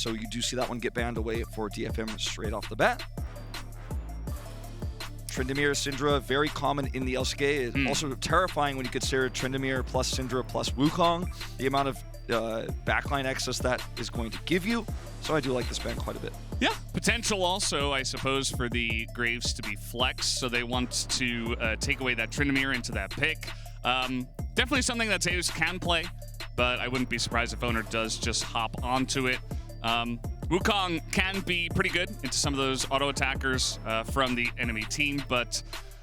so you do see that one get banned away for DFM straight off the bat. Tryndamere, Syndra, very common in the LCK. It's also terrifying when you consider Tryndamere plus Syndra plus Wukong, the amount of backline access that is going to give you. So I do like this ban quite a bit. Yeah, potential also, I suppose, for the Graves to be flexed. So they want to take away that Tryndamere into that pick. Definitely something that Zeus can play, but I wouldn't be surprised if Oner does just hop onto it. Wukong can be pretty good into some of those auto attackers from the enemy team, but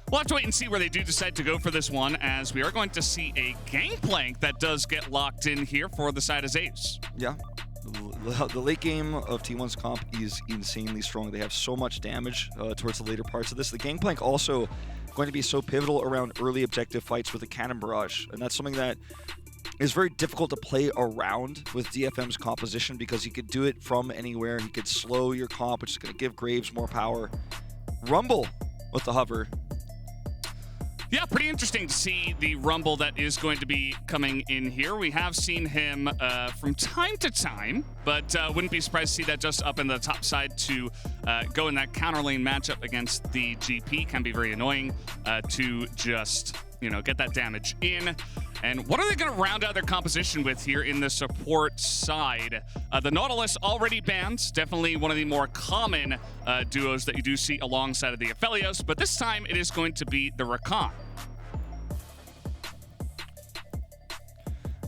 we'll have to wait and see where they do decide to go for this one, as we are going to see a Gangplank that does get locked in here for the side of Zeus. Yeah. The late game of T1's comp is insanely strong. They have so much damage towards the later parts of this. The Gangplank also going to be so pivotal around early objective fights with the Cannon Barrage, and that's something that is very difficult to play around with DFM's composition, because he could do it from anywhere. He could slow your comp, which is going to give Graves more power. Rumble with the hover. Yeah, pretty interesting to see the Rumble that is going to be coming in here. We have seen him from time to time, but wouldn't be surprised to see that just up in the top side to go in that counter lane matchup against the GP. Can be very annoying to just, you know, get that damage in. And what are they going to round out their composition with here in the support side? The Nautilus already banned, definitely one of the more common duos that you do see alongside of the Aphelios, but this time it is going to be the Rakan.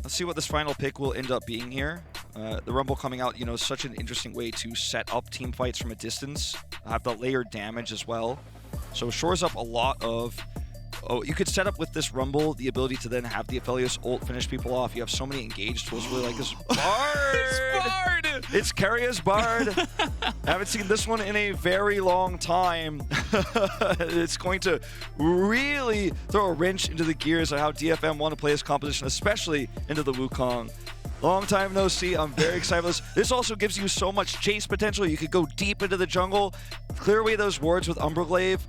Let's see what this final pick will end up being here. The Rumble coming out, you know, such an interesting way to set up team fights from a distance, have the layered damage as well. So it shores up a lot of... Oh, you could set up with this Rumble the ability to then have the Aphelios ult finish people off. You have so many engaged tools. Really like this Bard. It's Bard. It's Keria's Bard. Haven't seen this one in a very long time. It's going to really throw a wrench into the gears of how DFM want to play this composition, especially into the Wukong. Long time no see. I'm very excited for this. This also gives you so much chase potential. You could go deep into the jungle, clear away those wards with Umbreglaive.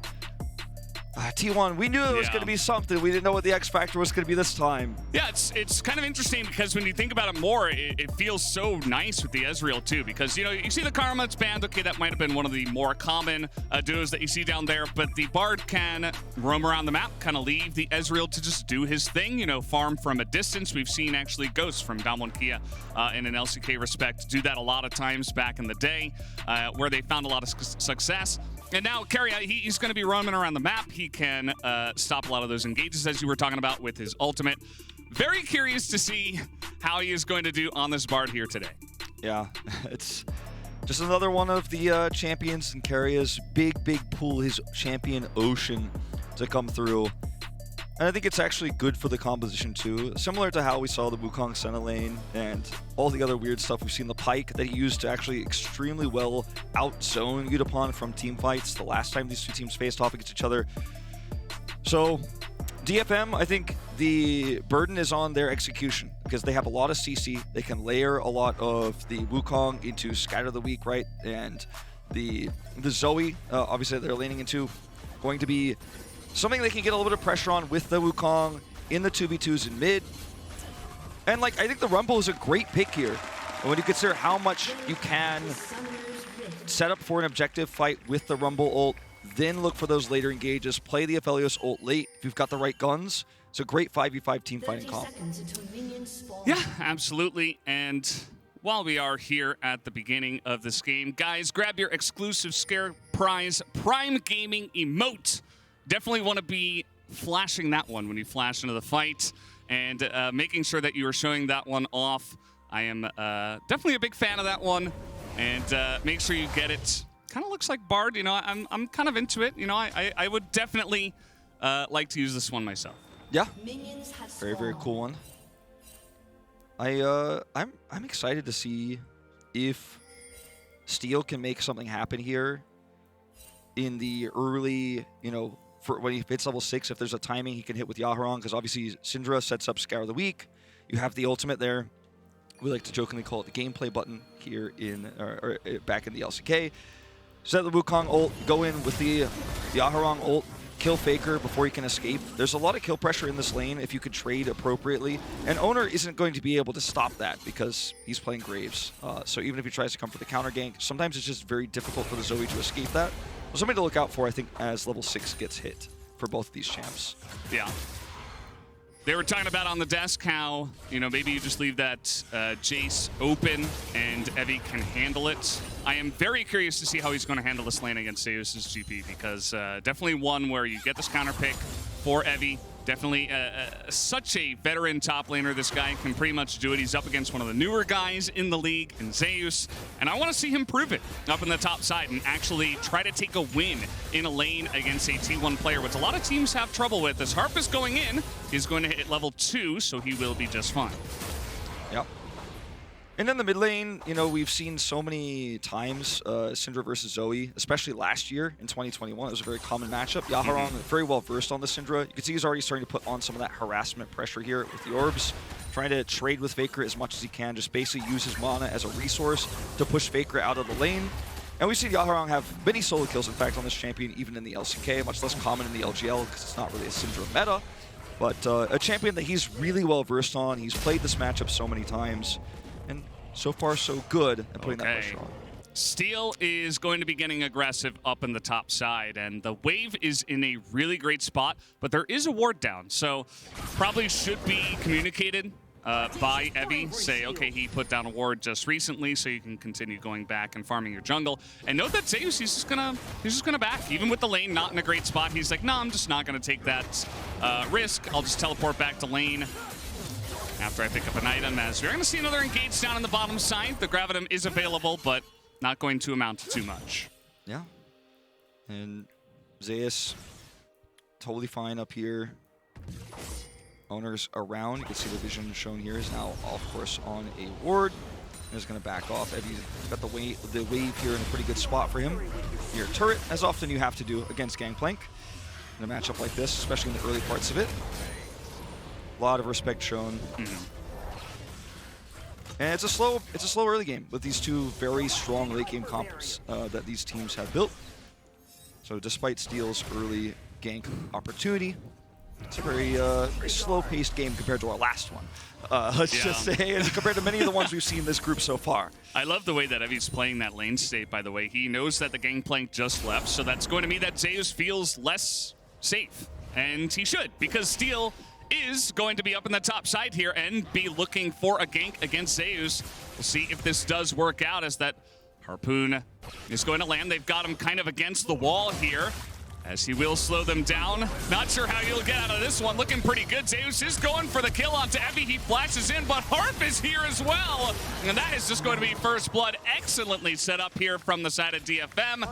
T1, we knew it was going to be something. We didn't know what the X factor was going to be this time. Yeah, it's kind of interesting, because when you think about it more, it feels so nice with the Ezreal too, because, you know, you see the Karma, it's banned. Okay, that might have been one of the more common duos that you see down there, but the Bard can roam around the map, kind of leave the Ezreal to just do his thing, you know, farm from a distance. We've seen actually Ghosts from Damwon Kia in an LCK respect do that a lot of times back in the day, where they found a lot of success. And now Keria, he's going to be roaming around the map. He can stop a lot of those engages, as you were talking about, with his ultimate. Very curious to see how he is going to do on this Bard here today. Yeah, it's just another one of the champions in Keria's big pool, his champion ocean to come through. And I think it's actually good for the composition too. Similar to how we saw the Wukong center lane and all the other weird stuff we've seen, the Pike that he used to actually extremely well outzone Yutapon from team fights the last time these two teams faced off against each other. So DFM, I think the burden is on their execution, because they have a lot of CC. They can layer a lot of the Wukong into Scatter the Weak, right? And the Zoe, obviously they're laning into, going to be something they can get a little bit of pressure on with the Wukong in the 2v2s in mid. And like, I think the Rumble is a great pick here. And when you consider how much you can set up for an objective fight with the Rumble ult, then look for those later engages, play the Aphelios ult late if you've got the right guns. It's a great 5v5 team fighting comp. Yeah, absolutely. And while we are here at the beginning of this game, guys, grab your exclusive Scare Prize Prime Gaming emote. Definitely want to be flashing that one when you flash into the fight, and making sure that you are showing that one off. I am definitely a big fan of that one, and make sure you get it. Kind of looks like Bard, you know. I'm kind of into it, you know. I would definitely like to use this one myself. Yeah, very cool one. I'm excited to see if Steel can make something happen here in the early, you know, for when he hits level 6, if there's a timing he can hit with Yaharong, because obviously Syndra sets up Scour the Weak. You have the ultimate there. We like to jokingly call it the gameplay button here in back in the LCK. Set the Wukong ult, go in with the Yaharong ult, kill Faker before he can escape. There's a lot of kill pressure in this lane if you could trade appropriately, and Oner isn't going to be able to stop that because he's playing Graves. So even if he tries to come for the counter gank, sometimes it's just very difficult for the Zoe to escape that. So something to look out for, I think, as level 6 gets hit for both of these champs. Yeah. They were talking about on the desk how, you know, maybe you just leave that Jace open and Evi can handle it. I am very curious to see how he's going to handle this lane against Zeus's GP, because definitely one where you get this counter pick for Evi. Definitely such a veteran top laner. This guy can pretty much do it. He's up against one of the newer guys in the league, in Zeus, and I want to see him prove it up in the top side and actually try to take a win in a lane against a T1 player, which a lot of teams have trouble with. As Harp is going in, he's going to hit level 2, so he will be just fine. Yep. And in the mid lane, you know, we've seen so many times Syndra versus Zoe, especially last year in 2021. It was a very common matchup. Yaharong very well versed on the Syndra. You can see he's already starting to put on some of that harassment pressure here with the orbs, trying to trade with Faker as much as he can, just basically use his mana as a resource to push Faker out of the lane. And we see Yaharong have many solo kills, in fact, on this champion, even in the LCK, much less common in the LGL because it's not really a Syndra meta. But a champion that he's really well versed on. He's played this matchup so many times. And so far, so good at putting that pressure on. Steel is going to be getting aggressive up in the top side, and the wave is in a really great spot, but there is a ward down, so probably should be communicated by Evi. Say, okay, he put down a ward just recently, so you can continue going back and farming your jungle. And note that Zeus, he's just gonna back, even with the lane not in a great spot. He's like, no, I'm just not gonna take that risk. I'll just teleport back to lane after I pick up an item, as we're going to see another engage down on the bottom side. The Gravitum is available, but not going to amount to too much. Yeah. And Zeus, totally fine up here. Oner's around. You can see the vision shown here is now, of course, on a ward. He's going to back off. Evi's got the wave here in a pretty good spot for him. Your turret, as often you have to do against Gangplank in a matchup like this, especially in the early parts of it. A lot of respect shown. And it's a slow early game with these two very strong late game comps that these teams have built. So despite Steel's early gank opportunity, it's a very slow-paced game compared to our last one. Let's just say, and compared to many of the ones we've seen in this group so far. I love the way that Evi's playing that lane state, by the way. He knows that the Gangplank just left, so that's going to mean that Zeus feels less safe. And he should, because Steel is going to be up in the top side here and be looking for a gank against Zeus. We'll see if this does work out, as that Harpoon is going to land. They've got him kind of against the wall here, as he will slow them down. Not sure how you'll get out of this one. Looking pretty good. Zeus is going for the kill onto Evi. He flashes in, but Harp is here as well. And that is just going to be first blood. Excellently set up here from the side of DFM,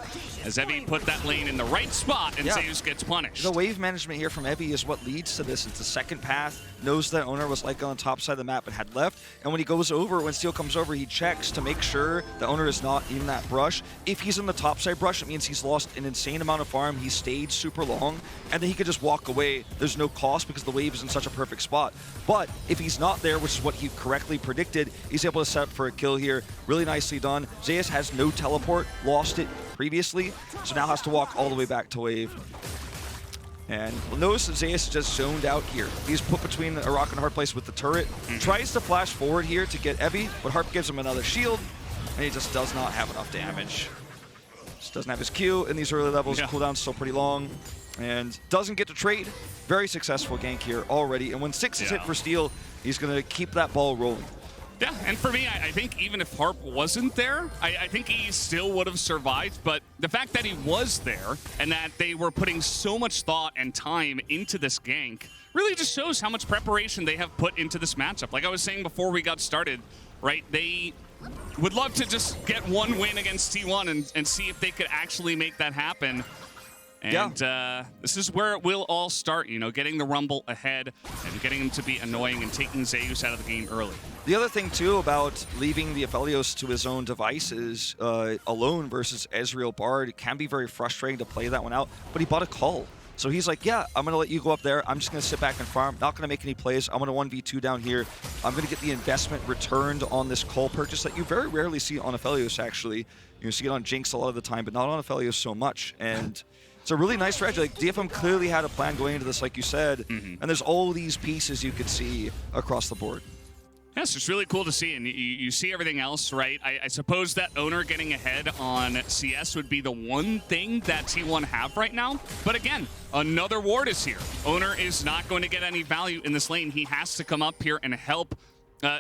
as Evi put that lane in the right spot, and Zeus gets punished. The wave management here from Evi is what leads to this. It's the second path. Knows that Oner was like on the top side of the map and had left. And when he goes over, when Steel comes over, he checks to make sure that Oner is not in that brush. If he's in the top side brush, it means he's lost an insane amount of farm. He's stayed super long, and then he could just walk away. There's no cost because the wave is in such a perfect spot. But if he's not there, which is what he correctly predicted, he's able to set up for a kill here. Really nicely done. Zeus has no teleport, lost it previously, so now has to walk all the way back to wave. And notice that Zeus is just zoned out here. He's put between a Rakan and Harp place with the turret. Tries to flash forward here to get Evi, but Harp gives him another shield, and he just does not have enough damage. Just doesn't have his Q in these early levels. Cooldown's still pretty long, and doesn't get to trade. Very successful gank here already, and when 6 is hit for Steel, he's going to keep that ball rolling. Yeah, and for me, I think even if Harp wasn't there, I think he still would have survived. But the fact that he was there and that they were putting so much thought and time into this gank really just shows how much preparation they have put into this matchup. Like I was saying before we got started, right? They would love to just get one win against T1 and see if they could actually make that happen. And this is where it will all start, you know, getting the Rumble ahead and getting him to be annoying and taking Zeus out of the game early. The other thing, too, about leaving the Aphelios to his own devices alone versus Ezreal Bard can be very frustrating to play that one out, but he bought a call. So he's like, yeah, I'm going to let you go up there. I'm just going to sit back and farm. Not going to make any plays. I'm going to 1v2 down here. I'm going to get the investment returned on this call purchase that you very rarely see on Aphelios, actually. You see it on Jinx a lot of the time, but not on Aphelios so much. And it's a really nice strategy. Like, DFM clearly had a plan going into this, like you said, and there's all these pieces you could see across the board. Yes, it's really cool to see, and you see everything else, right? I suppose that Oner getting ahead on CS would be the one thing that T1 have right now. But again, another ward is here. Oner is not going to get any value in this lane. He has to come up here and help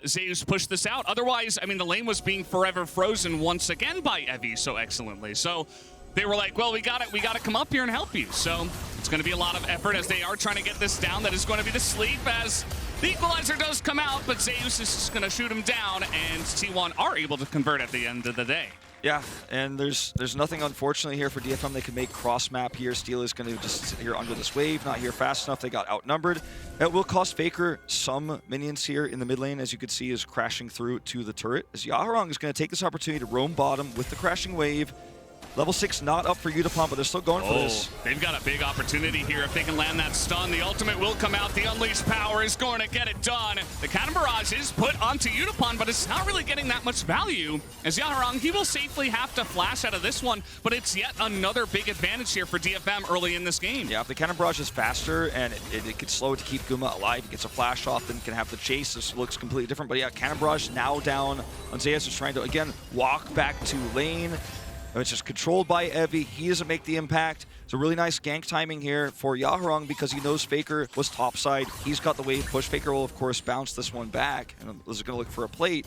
Zeus push this out. Otherwise, I mean, the lane was being forever frozen once again by Evi so excellently. So they were like, well, we got to come up here and help you. So it's going to be a lot of effort as they are trying to get this down. That is going to be the sleep as the equalizer does come out, but Zeus is just going to shoot him down, and T1 are able to convert at the end of the day. Yeah, and there's nothing, unfortunately, here for DFM. They can make cross-map here. Steel is going to just sit here under this wave, not here fast enough. They got outnumbered. It will cost Faker some minions here in the mid lane, as you can see, is crashing through to the turret. As Yaharong is going to take this opportunity to roam bottom with the crashing wave. Level 6 not up for Yutapon, but they're still going for this. They've got a big opportunity here if they can land that stun. The ultimate will come out. The unleashed power is going to get it done. The cannon barrage is put onto Yutapon, but it's not really getting that much value. As Yaharong, he will safely have to flash out of this one, but it's yet another big advantage here for DFM early in this game. Yeah, if the cannon barrage is faster and it can slow it to keep Guma alive, he gets a flash off, then can have the chase. This looks completely different, but yeah, cannon barrage now down. Zeus is trying to, again, walk back to lane. It's just controlled by Evi. He doesn't make the impact. It's a really nice gank timing here for Yaharong because he knows Faker was topside. He's got the wave push. Faker will, of course, bounce this one back and is going to look for a plate.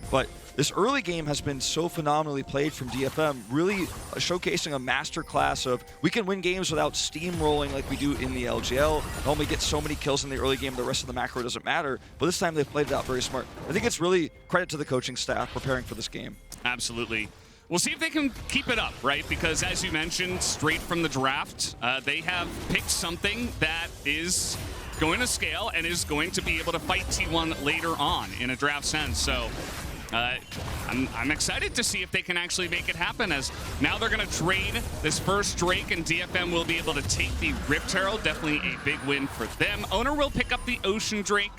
But this early game has been so phenomenally played from DFM, really showcasing a masterclass of we can win games without steamrolling like we do in the LGL. Normally get so many kills in the early game, the rest of the macro doesn't matter. But this time they've played it out very smart. I think it's really credit to the coaching staff preparing for this game. Absolutely. We'll see if they can keep it up, right? Because as you mentioned, straight from the draft, they have picked something that is going to scale and is going to be able to fight T1 later on in a draft sense. So I'm excited to see if they can actually make it happen, as now they're going to trade this first Drake and DFM will be able to take the Rift Herald. Definitely a big win for them. Oner will pick up the Ocean Drake.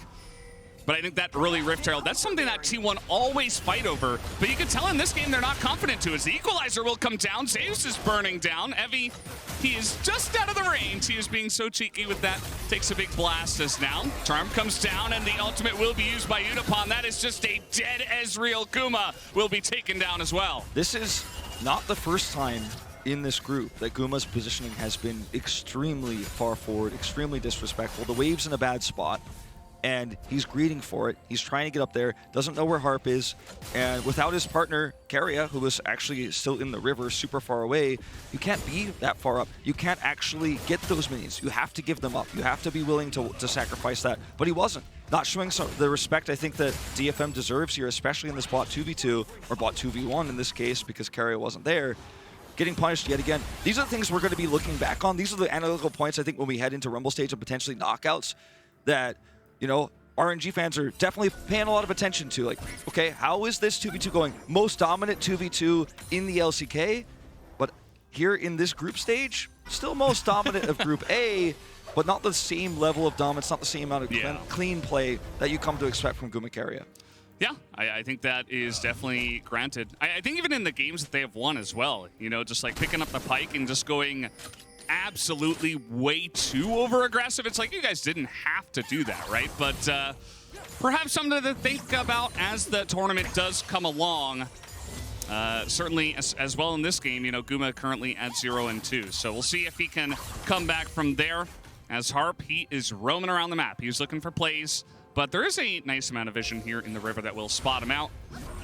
But I think that early Rift Herald, that's something that T1 always fight over. But you can tell in this game they're not confident to, as the equalizer will come down. Zeus is burning down. Evi, he is just out of the range. He is being so cheeky with that. Takes a big blast as now. Charm comes down, and the ultimate will be used by Yutapon. That is just a dead Ezreal. Guma will be taken down as well. This is not the first time in this group that Guma's positioning has been extremely far forward, extremely disrespectful. The wave's in a bad spot, and he's greeting for it. He's trying to get up there, doesn't know where Harp is, and without his partner, Keria, who was actually still in the river, super far away, you can't be that far up. You can't actually get those minions. You have to give them up. You have to be willing to sacrifice that, but he wasn't. Not showing the respect I think that DFM deserves here, especially in this bot 2v2, or bot 2v1 in this case, because Keria wasn't there. Getting punished yet again. These are the things we're going to be looking back on. These are the analytical points, I think, when we head into Rumble stage and potentially knockouts that, you know, RNG fans are definitely paying a lot of attention to. Like, okay, how is this 2v2 going? Most dominant 2v2 in the LCK, but here in this group stage, still most dominant of Group A, but not the same level of dominance, not the same amount of clean play that you come to expect from Keria. Yeah, I think that is definitely granted. I think even in the games that they have won as well, you know, just like picking up the pike and just going absolutely way too over-aggressive. It's like, you guys didn't have to do that, right? But perhaps something to think about as the tournament does come along. Certainly as well in this game, you know, Guma currently at 0-2. So we'll see if he can come back from there. As Harp, he is roaming around the map. He's looking for plays, but there is a nice amount of vision here in the river that will spot him out.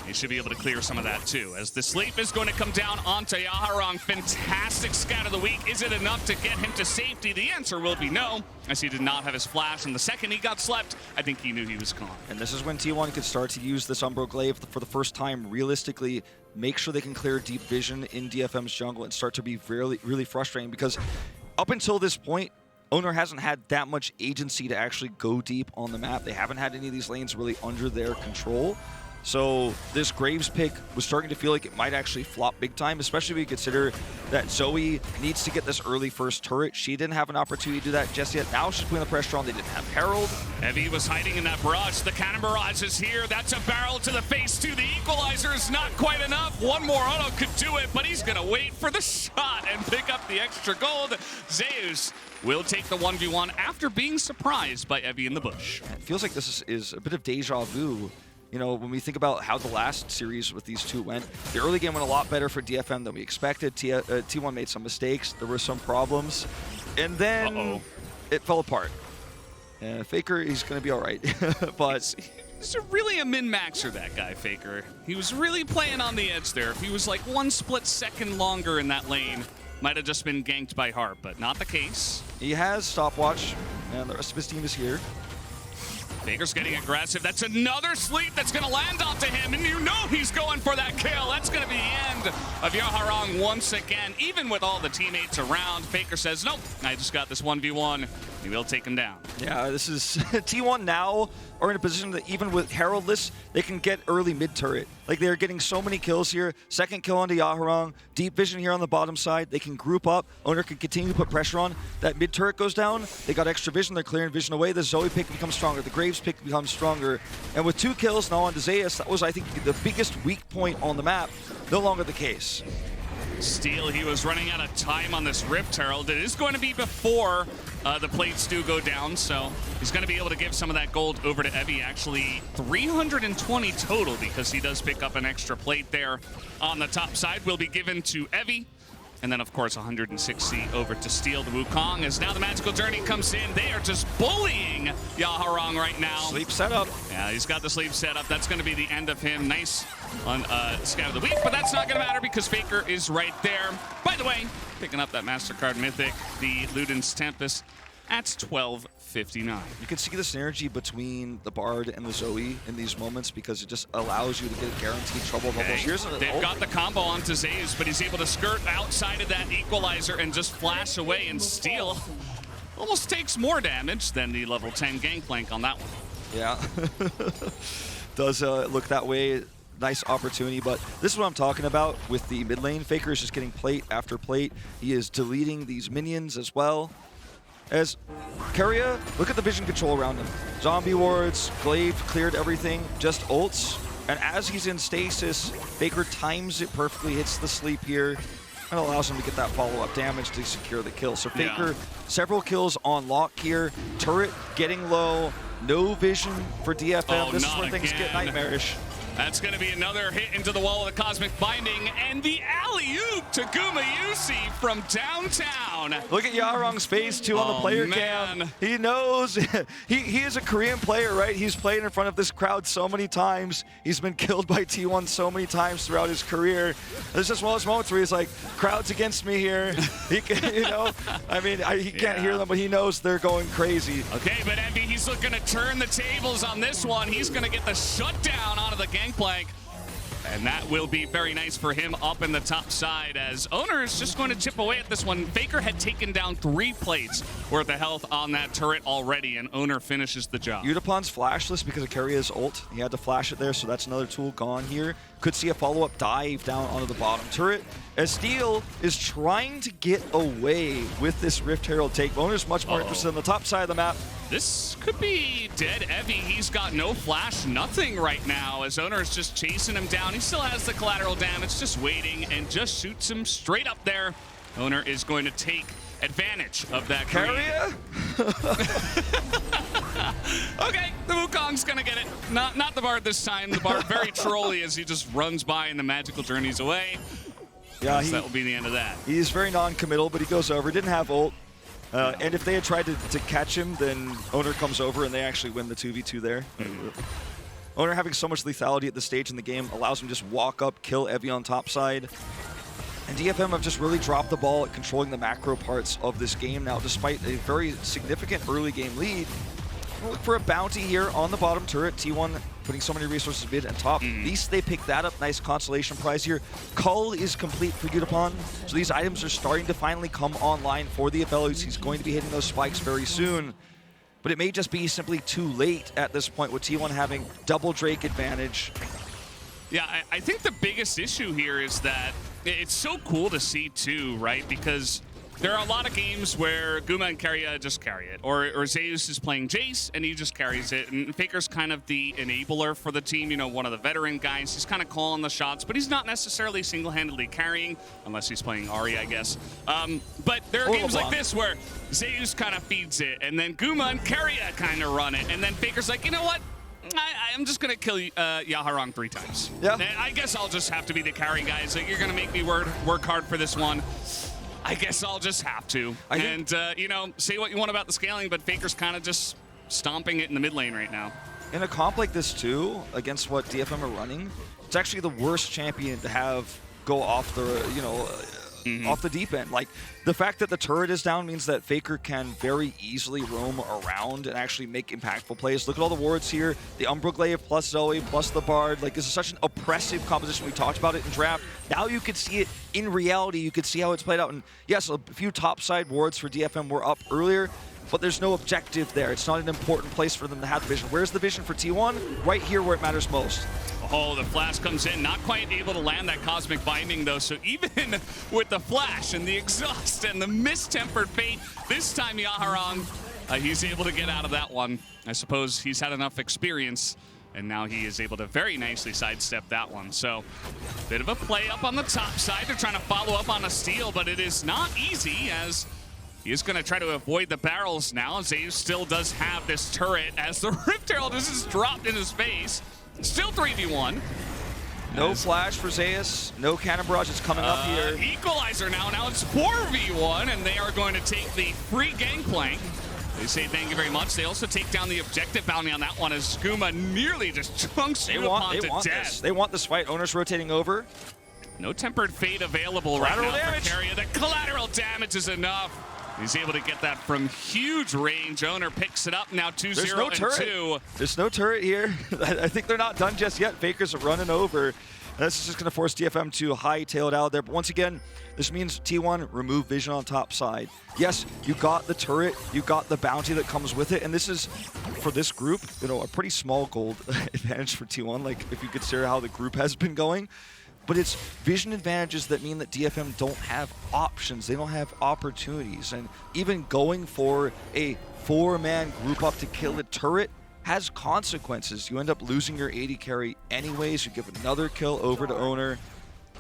He should be able to clear some of that too, as the sleep is going to come down onto Yaharong. Fantastic scout of the week. Is it enough to get him to safety? The answer will be no, as he did not have his flash. And the second he got slept, I think he knew he was gone. And this is when T1 could start to use this Umbro Glaive for the first time realistically, make sure they can clear deep vision in DFM's jungle and start to be really, really frustrating, because up until this point, Oner hasn't had that much agency to actually go deep on the map. They haven't had any of these lanes really under their control. So this Graves pick was starting to feel like it might actually flop big time, especially when you consider that Zoe needs to get this early first turret. She didn't have an opportunity to do that just yet. Now she's putting the pressure on. They didn't have Herald. Evi was hiding in that barrage. The cannon barrage is here. That's a barrel to the face too. The equalizer is not quite enough. One more auto could do it, but he's going to wait for the shot and pick up the extra gold. Zeus will take the 1v1 after being surprised by Evi in the bush. It feels like this is a bit of deja vu. You know, when we think about how the last series with these two went, the early game went a lot better for DFM than we expected. T1 made some mistakes. There were some problems. And then it fell apart. Faker, he's going to be all right. But he's really a min-maxer, that guy, Faker. He was really playing on the edge there. If he was like 1 split second longer in that lane, might have just been ganked by Harp, but not the case. He has stopwatch, and the rest of his team is here. Faker's getting aggressive. That's another sleep that's going to land onto him, and you know he's going for that kill. That's going to be the end of Yaharong once again. Even with all the teammates around, Faker says, nope, I just got this 1v1. He will take him down. Yeah, this is T1 now are in a position that even with Heraldless, they can get early mid-turret. Like, they're getting so many kills here. Second kill onto Yaharong. Deep vision here on the bottom side. They can group up. Oner can continue to put pressure on. That mid-turret goes down. They got extra vision. They're clearing vision away. The Zoe pick becomes stronger. The Graves pick becomes stronger. And with 2 kills now onto Zeus, that was, I think, the biggest weak point on the map. No longer the case. Steel, he was running out of time on this Rift Herald. It is going to be before the plates do go down, so he's going to be able to give some of that gold over to Evi. Actually, 320 total because he does pick up an extra plate there on the top side. Will be given to Evi. And then, of course, 160 over to Steel. The Wukong, as now the magical journey comes in. They are just bullying Yaharong right now. Sleep setup. Yeah, he's got the sleep set up. That's going to be the end of him. Nice on Scout of the Week, but that's not going to matter because Faker is right there. By the way, picking up that MasterCard Mythic, the Luden's Tempest, at 12.59. You can see the synergy between the Bard and the Zoe in these moments because it just allows you to get guaranteed trouble bubbles. They've got the combo onto Zeus, but he's able to skirt outside of that equalizer and just flash away and steal. Almost takes more damage than the level 10 Gangplank on that one. Yeah, does look that way. Nice opportunity, but this is what I'm talking about with the mid lane. Faker is just getting plate after plate. He is deleting these minions as well. As Keria, look at the vision control around him. Zombie wards, Glaive cleared everything, just ults. And as he's in stasis, Faker times it perfectly, hits the sleep here, and allows him to get that follow-up damage to secure the kill. So Faker, several kills on lock here. Turret getting low, no vision for DFM. This is where things get nightmarish. That's going to be another hit into the wall of the Cosmic Binding, and the alley-oop to Gumayusi from downtown. Look at Yaharong's face, too, on the player cam. He knows. he is a Korean player, right? He's played in front of this crowd so many times. He's been killed by T1 so many times throughout his career. There's just one of those moments where he's like, crowd's against me here. He can, you know, I mean, he can't hear them, but he knows they're going crazy. Okay, but Evi, he's looking to turn the tables on this one. He's going to get the shutdown onto the Gangplank. And that will be very nice for him up in the top side as Oner is just going to chip away at this one. Faker had taken down 3 plates worth of health on that turret already, and Oner finishes the job. Yutapon's flashless because of Keria's ult. He had to flash it there, so that's another tool gone here. Could see a follow-up dive down onto the bottom turret. As Steel is trying to get away with this Rift Herald take. Oner's much more interested on the top side of the map. This could be dead Evi. He's got no flash, nothing right now, as Oner is just chasing him down. He still has the collateral damage, just waiting, and just shoots him straight up there. Oner is going to take advantage of that. Keria? Okay, the Wukong's gonna get it. Not the Bard this time. The Bard very trolly as he just runs by and the magical journey's away. Yeah, that will be the end of that. He's very non-committal, but he goes over. Didn't have ult. And if they had tried to catch him, then Oner comes over and they actually win the 2v2 there. Oner having so much lethality at this stage in the game allows him to just walk up, kill Evi on top side. And DFM have just really dropped the ball at controlling the macro parts of this game now, despite a very significant early game lead. We'll look for a bounty here on the bottom turret. T1 putting so many resources mid and top. At least they pick that up. Nice consolation prize here. Cull is complete for Yutapon. So these items are starting to finally come online for the Abelos. He's going to be hitting those spikes very soon. But it may just be simply too late at this point with T1 having double Drake advantage. Yeah, I think the biggest issue here is that it's so cool to see too, right? Because there are a lot of games where Guma and Keria just carry it, or Zeus is playing Jace and he just carries it, and Faker's kind of the enabler for the team, you know, one of the veteran guys. He's kind of calling the shots, but he's not necessarily single-handedly carrying, unless he's playing Ahri, I guess. But there are games like this where Zeus kind of feeds it, and then Guma and Keria kind of run it, and then Faker's like, you know what? I'm just going to kill Yaharong 3 times. Yeah. And I guess I'll just have to be the carry guy. It's like, you're going to make me work hard for this one. I guess I'll just have to. You know, say what you want about the scaling, but Faker's kind of just stomping it in the mid lane right now. In a comp like this too, against what DFM are running, it's actually the worst champion to have go off the, you know, off the deep end. Like, the fact that the turret is down means that Faker can very easily roam around and actually make impactful plays. Look at all the wards here. The Umbra Glaive plus Zoe plus the Bard. Like, this is such an oppressive composition. We talked about it in draft. Now you could see it in reality. You could see how it's played out. And yes, a few topside wards for DFM were up earlier, but there's no objective there. It's not an important place for them to have the vision. Where's the vision for T1? Right here where it matters most. Oh, the flash comes in. Not quite able to land that cosmic binding, though. So even with the flash and the exhaust and the mistempered fate, this time Yaharong, he's able to get out of that one. I suppose he's had enough experience, and now he is able to very nicely sidestep that one. So bit of a play up on the top side. They're trying to follow up on a steal, but it is not easy, as he is going to try to avoid the barrels now. Zeus still does have this turret as the Rift Herald is dropped in his face. Still 3v1. No flash for Zeus. No cannon barrage. It's coming up here. Equalizer now. Now it's 4v1, and they are going to take the free Gangplank. They say thank you very much. They also take down the objective bounty on that one as Guma nearly just chunks Yutapon to death. They want this fight. Oner's rotating over. No tempered fate available right now for Keria. The collateral damage is enough. He's able to get that from huge range. Oner picks it up now 2-0 and 2. There's no turret here. I think they're not done just yet. Faker's running over. This is just going to force DFM to hightail it out there. But once again, this means T1 remove vision on top side. Yes, you got the turret, you got the bounty that comes with it, and this is, for this group, you know, a pretty small gold advantage for T1, like if you consider how the group has been going. But it's vision advantages that mean that DFM don't have options. They don't have opportunities. And even going for a 4-man group up to kill a turret has consequences. You end up losing your AD carry anyways. You give another kill over to Oner.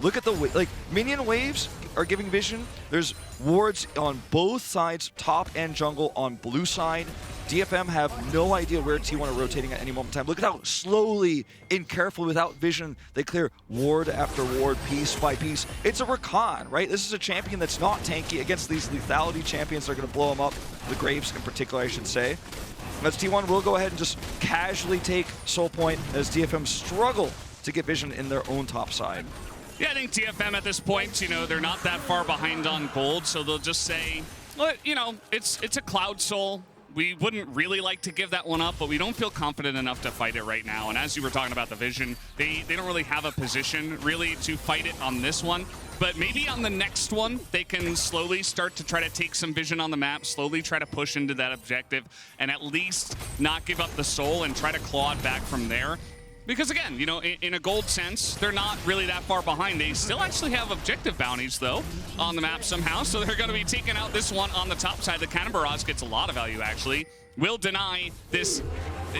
Look at the minion waves are giving vision. There's wards on both sides, top and jungle on blue side. DFM have no idea where T1 are rotating at any moment in time. Look at how slowly and carefully, without vision, they clear ward after ward, piece by piece. It's a Rakan, right? This is a champion that's not tanky against these lethality champions. They're going to blow him up, the Graves in particular, I should say. As T1 will go ahead and just casually take Soul Point as DFM struggle to get vision in their own top side. Yeah, I think DFM at this point, you know, they're not that far behind on gold, so they'll just say, well, you know, it's a Cloud Soul. We wouldn't really like to give that one up, but we don't feel confident enough to fight it right now. And as you were talking about the vision, they don't really have a position really to fight it on this one. But maybe on the next one, they can slowly start to try to take some vision on the map, slowly try to push into that objective, and at least not give up the soul and try to claw it back from there. Because again, you know, in a gold sense, they're not really that far behind. They still actually have objective bounties, though, on the map somehow. So they're going to be taking out this one on the top side. The Cannon Barrage gets a lot of value, actually. Will deny this,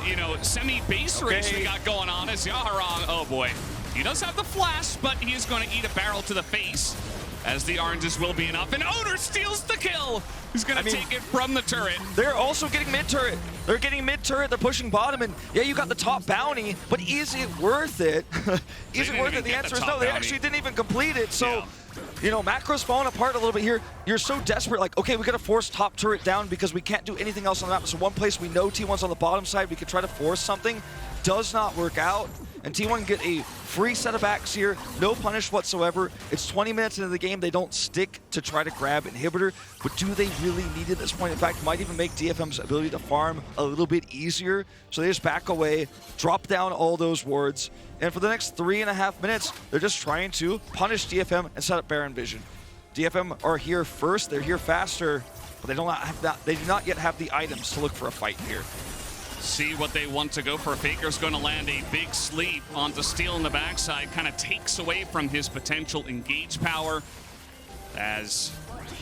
you know, semi-base race we got going on as Yaharong. Oh, boy. He does have the flash, but he is going to eat a barrel to the face, as the oranges will be enough. And Oner steals the kill. He's going to take it from the turret. They're also getting mid-turret. They're getting mid-turret. They're pushing bottom. And yeah, you got the top bounty, but is it worth it? Is it worth it? The answer is no. They actually didn't even complete it. So, you know, macro's falling apart a little bit here. You're so desperate, like, okay, we got to force top turret down because we can't do anything else on the map. So one place we know T1's on the bottom side, we could try to force something. Does not work out. And T1 get a free set of backs here, no punish whatsoever. It's 20 minutes into the game. They don't stick to try to grab inhibitor, but do they really need it at this point? In fact, might even make DFM's ability to farm a little bit easier. So they just back away, drop down all those wards, and for the next 3.5 minutes, they're just trying to punish DFM and set up Baron Vision. DFM are here first, they're here faster, but they do not yet have the items to look for a fight here. see what they want to go for. Faker's going to land a big sleep onto Steel in the backside, kind of takes away from his potential engage power. As,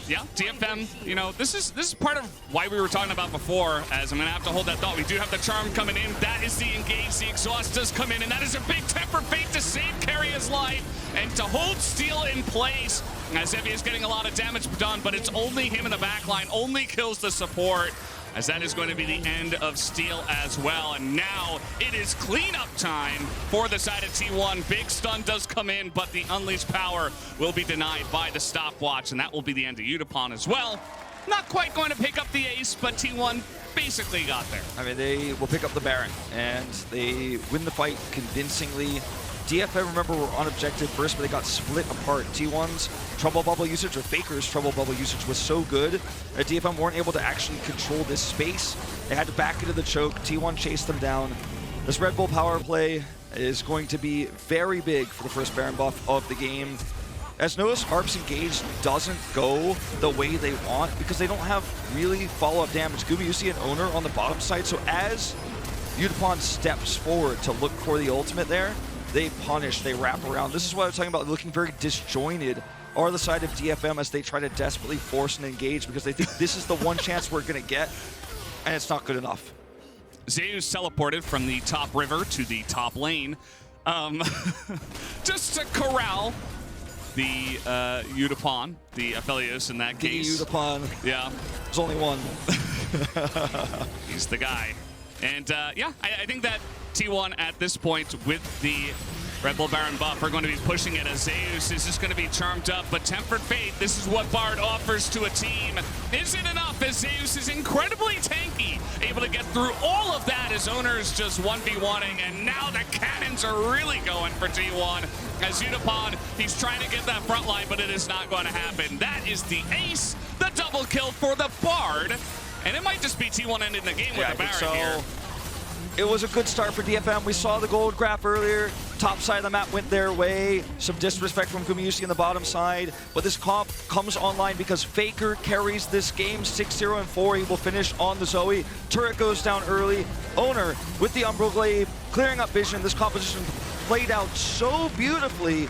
yeah, DFM, you know, this is part of why we were talking about before, as I'm going to have to hold that thought. We do have the charm coming in. That is the engage. The exhaust does come in, and that is a big tempered fate to save Keria's life and to hold Steel in place. As Evi is getting a lot of damage done, but it's only him in the back line, only kills the support, as that is going to be the end of Steel as well. And now it is cleanup time for the side of T1. Big stun does come in, but the unleashed power will be denied by the stopwatch, and that will be the end of Yutapon as well. Not quite going to pick up the ace, but T1 basically got there. I mean, they will pick up the Baron, and they win the fight convincingly. DFM, remember, were on objective first, but they got split apart. T1's trouble bubble usage, or Faker's trouble bubble usage, was so good that DFM weren't able to actually control this space. They had to back into the choke. T1 chased them down. This Red Bull power play is going to be very big for the first Baron buff of the game. As notice, Harp's engage doesn't go the way they want because they don't have really follow-up damage. Gumayusi and Oner on the bottom side, so as Yutapon steps forward to look for the ultimate there, they punish, they wrap around. This is what I was talking about, looking very disjointed on the side of DFM as they try to desperately force an engage because they think this is the one chance we're going to get, and it's not good enough. Zeus teleported from the top river to the top lane just to corral the Yutapon, the Aphelios in that case. The Yutapon. Yeah. There's only one. He's the guy. And yeah, I think that T1 at this point with the Red Bull Baron buff are going to be pushing it as Zeus is just going to be charmed up, but Tempered Fate, this is what Bard offers to a team. Is it enough as Zeus is incredibly tanky, able to get through all of that as Oner's just 1v1ing, and now the cannons are really going for T1 as Yutapon, he's trying to get that front line, but it is not going to happen. That is the ace, the double kill for the Bard, and it might just be T1 ending the game with the Baron here. It was a good start for DFM. We saw the gold graph earlier. Top side of the map went their way. Some disrespect from Gumayusi on the bottom side. But this comp comes online because Faker carries this game 6-0 and 4. He will finish on the Zoe. Turret goes down early. Oner with the Umbral Glaive, clearing up vision. This composition played out so beautifully.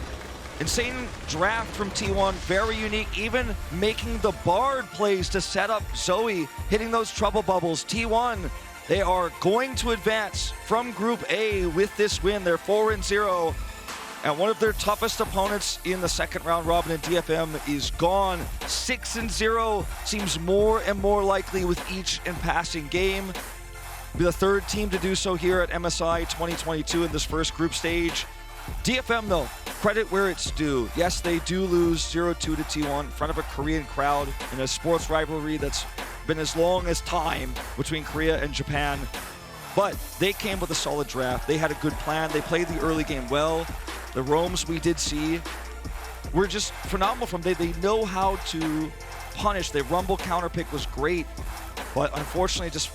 Insane draft from T1, very unique, even making the Bard plays to set up Zoe, hitting those trouble bubbles. T1, they are going to advance from Group A with this win. They're 4-0, and one of their toughest opponents in the second round robin in DFM is gone. 6-0 seems more and more likely with each and passing game. Be the third team to do so here at MSI 2022 in this first group stage. DFM, though, credit where it's due. Yes, they do lose 0-2 to T1 in front of a Korean crowd in a sports rivalry that's been as long as time between Korea and Japan. But they came with a solid draft. They had a good plan. They played the early game well. The roams we did see were just phenomenal from them. They know how to punish. The Rumble counter pick was great. But unfortunately, just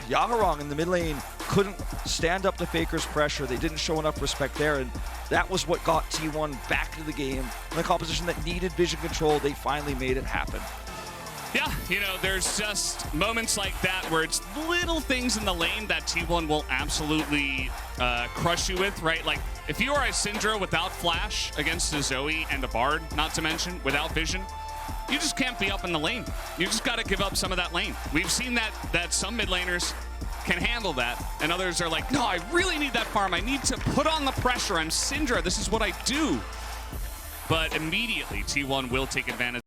Yaharong in the mid lane couldn't stand up to Faker's pressure. They didn't show enough respect there, and that was what got T1 back to the game. In the composition that needed vision control, they finally made it happen. Yeah, you know, there's just moments like that where it's little things in the lane that T1 will absolutely crush you with, right? Like, if you are a Syndra without flash against a Zoe and a Bard, not to mention, without vision, you just can't be up in the lane. You just got to give up some of that lane. We've seen that some mid laners can handle that, and others are like, no, I really need that farm. I need to put on the pressure. I'm Syndra. This is what I do. But immediately, T1 will take advantage.